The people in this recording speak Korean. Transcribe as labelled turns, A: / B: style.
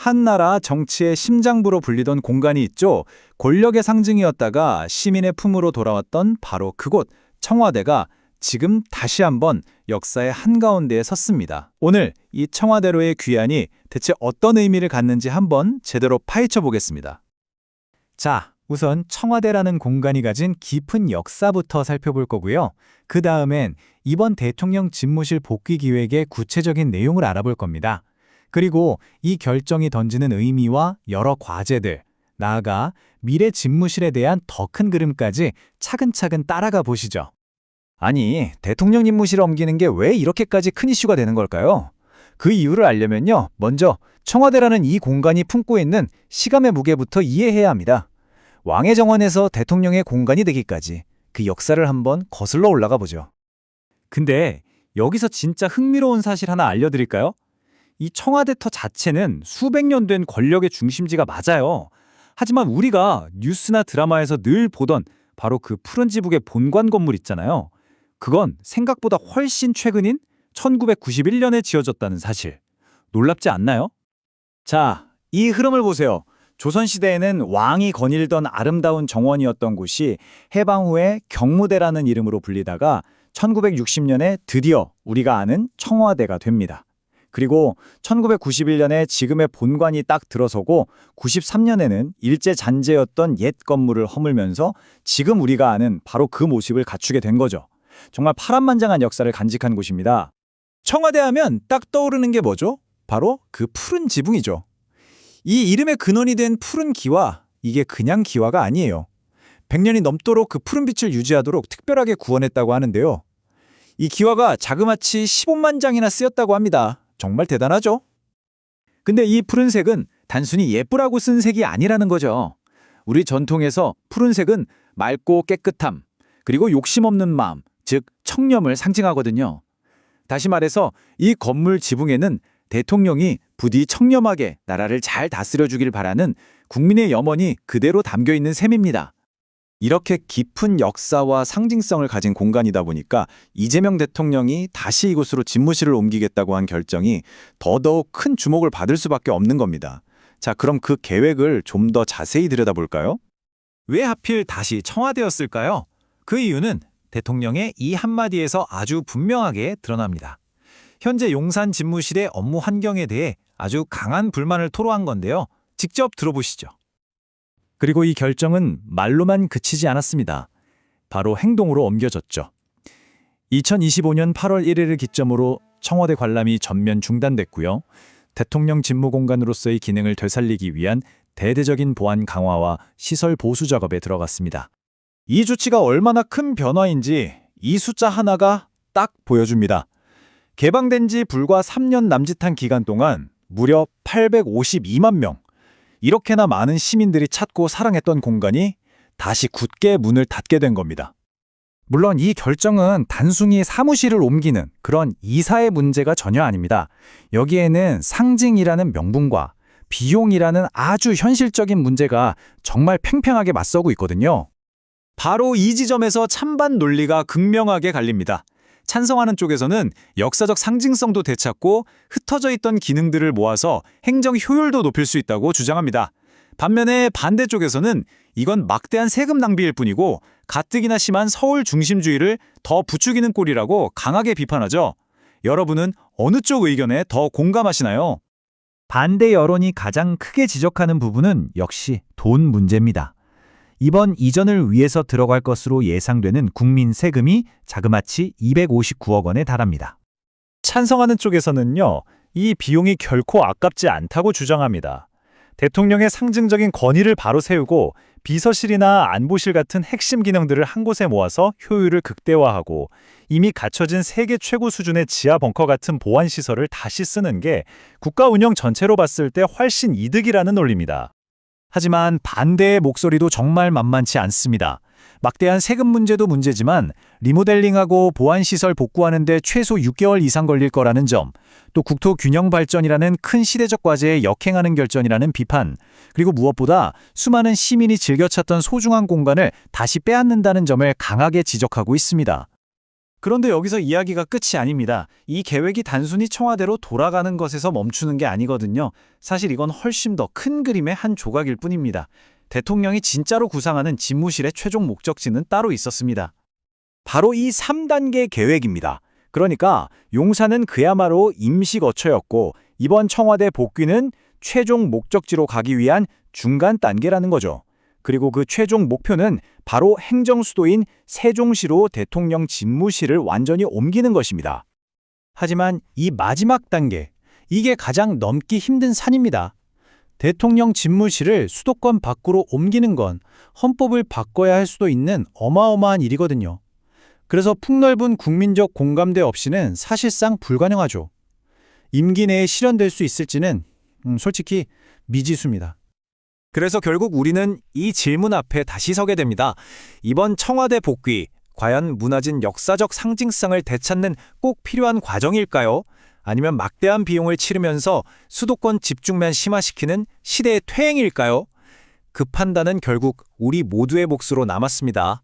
A: 한나라 정치의 심장부로 불리던 공간이 있죠. 권력의 상징이었다가 시민의 품으로 돌아왔던 바로 그곳, 청와대가 지금 다시 한번 역사의 한가운데에 섰습니다. 오늘 이 청와대로의 귀환이 대체 어떤 의미를 갖는지 한번 제대로 파헤쳐 보겠습니다. 자, 우선 청와대라는 공간이 가진 깊은 역사부터 살펴볼 거고요. 그 다음엔 이번 대통령 집무실 복귀 기획의 구체적인 내용을 알아볼 겁니다. 그리고 이 결정이 던지는 의미와 여러 과제들, 나아가 미래 집무실에 대한 더 큰 그림까지 차근차근 따라가 보시죠.
B: 아니, 대통령 집무실을 옮기는 게 왜 이렇게까지 큰 이슈가 되는 걸까요? 그 이유를 알려면요, 먼저 청와대라는 이 공간이 품고 있는 시감의 무게부터 이해해야 합니다. 왕의 정원에서 대통령의 공간이 되기까지 그 역사를 한번 거슬러 올라가 보죠.
A: 근데 여기서 진짜 흥미로운 사실 하나 알려드릴까요? 이 청와대터 자체는 수백 년 된 권력의 중심지가 맞아요. 하지만 우리가 뉴스나 드라마에서 늘 보던 바로 그 푸른 지붕의 본관 건물 있잖아요. 그건 생각보다 훨씬 최근인 1991년에 지어졌다는 사실. 놀랍지 않나요?
B: 자, 이 흐름을 보세요. 조선시대에는 왕이 거닐던 아름다운 정원이었던 곳이 해방 후에 경무대라는 이름으로 불리다가 1960년에 드디어 우리가 아는 청와대가 됩니다. 그리고 1991년에 지금의 본관이 딱 들어서고 93년에는 일제 잔재였던 옛 건물을 허물면서 지금 우리가 아는 바로 그 모습을 갖추게 된 거죠. 정말 파란만장한 역사를 간직한 곳입니다.
A: 청와대 하면 딱 떠오르는 게 뭐죠? 바로 그 푸른 지붕이죠. 이 이름의 근원이 된 푸른 기와, 이게 그냥 기와가 아니에요. 100년이 넘도록 그 푸른 빛을 유지하도록 특별하게 구원했다고 하는데요. 이 기와가 자그마치 15만 장이나 쓰였다고 합니다. 정말 대단하죠? 근데 이 푸른색은 단순히 예쁘라고 쓴 색이 아니라는 거죠. 우리 전통에서 푸른색은 맑고 깨끗함, 그리고 욕심 없는 마음, 즉 청렴을 상징하거든요. 다시 말해서 이 건물 지붕에는 대통령이 부디 청렴하게 나라를 잘 다스려 주길 바라는 국민의 염원이 그대로 담겨 있는 셈입니다. 이렇게 깊은 역사와 상징성을 가진 공간이다 보니까 이재명 대통령이 다시 이곳으로 집무실을 옮기겠다고 한 결정이 더더욱 큰 주목을 받을 수밖에 없는 겁니다. 자, 그럼 그 계획을 좀 더 자세히 들여다볼까요? 왜 하필 다시 청와대였을까요? 그 이유는 대통령의 이 한마디에서 아주 분명하게 드러납니다. 현재 용산 집무실의 업무 환경에 대해 아주 강한 불만을 토로한 건데요. 직접 들어보시죠. 그리고 이 결정은 말로만 그치지 않았습니다. 바로 행동으로 옮겨졌죠. 2025년 8월 1일을 기점으로 청와대 관람이 전면 중단됐고요. 대통령 집무 공간으로서의 기능을 되살리기 위한 대대적인 보안 강화와 시설 보수 작업에 들어갔습니다. 이 조치가 얼마나 큰 변화인지 이 숫자 하나가 딱 보여줍니다. 개방된 지 불과 3년 남짓한 기간 동안 무려 852만 명, 이렇게나 많은 시민들이 찾고 사랑했던 공간이 다시 굳게 문을 닫게 된 겁니다. 물론 이 결정은 단순히 사무실을 옮기는 그런 이사의 문제가 전혀 아닙니다. 여기에는 상징이라는 명분과 비용이라는 아주 현실적인 문제가 정말 팽팽하게 맞서고 있거든요. 바로 이 지점에서 찬반 논리가 극명하게 갈립니다. 찬성하는 쪽에서는 역사적 상징성도 되찾고 흩어져 있던 기능들을 모아서 행정 효율도 높일 수 있다고 주장합니다. 반면에 반대쪽에서는 이건 막대한 세금 낭비일 뿐이고 가뜩이나 심한 서울 중심주의를 더 부추기는 꼴이라고 강하게 비판하죠. 여러분은 어느 쪽 의견에 더 공감하시나요? 반대 여론이 가장 크게 지적하는 부분은 역시 돈 문제입니다. 이번 이전을 위해서 들어갈 것으로 예상되는 국민 세금이 자그마치 259억 원에 달합니다. 찬성하는 쪽에서는요, 이 비용이 결코 아깝지 않다고 주장합니다. 대통령의 상징적인 권위를 바로 세우고 비서실이나 안보실 같은 핵심 기능들을 한 곳에 모아서 효율을 극대화하고 이미 갖춰진 세계 최고 수준의 지하 벙커 같은 보안 시설을 다시 쓰는 게 국가 운영 전체로 봤을 때 훨씬 이득이라는 논리입니다. 하지만 반대의 목소리도 정말 만만치 않습니다. 막대한 세금 문제도 문제지만 리모델링하고 보안시설 복구하는 데 최소 6개월 이상 걸릴 거라는 점, 또 국토 균형 발전이라는 큰 시대적 과제에 역행하는 결정이라는 비판, 그리고 무엇보다 수많은 시민이 즐겨 찾던 소중한 공간을 다시 빼앗는다는 점을 강하게 지적하고 있습니다.
B: 그런데 여기서 이야기가 끝이 아닙니다. 이 계획이 단순히 청와대로 돌아가는 것에서 멈추는 게 아니거든요. 사실 이건 훨씬 더 큰 그림의 한 조각일 뿐입니다. 대통령이 진짜로 구상하는 집무실의 최종 목적지는 따로 있었습니다.
A: 바로 이 3단계 계획입니다. 그러니까 용산은 그야말로 임시 거처였고 이번 청와대 복귀는 최종 목적지로 가기 위한 중간 단계라는 거죠. 그리고 그 최종 목표는 바로 행정수도인 세종시로 대통령 집무실을 완전히 옮기는 것입니다. 하지만 이 마지막 단계, 이게 가장 넘기 힘든 산입니다. 대통령 집무실을 수도권 밖으로 옮기는 건 헌법을 바꿔야 할 수도 있는 어마어마한 일이거든요. 그래서 폭넓은 국민적 공감대 없이는 사실상 불가능하죠. 임기 내에 실현될 수 있을지는 솔직히 미지수입니다. 그래서 결국 우리는 이 질문 앞에 다시 서게 됩니다. 이번 청와대 복귀, 과연 무너진 역사적 상징성을 되찾는 꼭 필요한 과정일까요? 아니면 막대한 비용을 치르면서 수도권 집중만 심화시키는 시대의 퇴행일까요? 그 판단은 결국 우리 모두의 몫으로 남았습니다.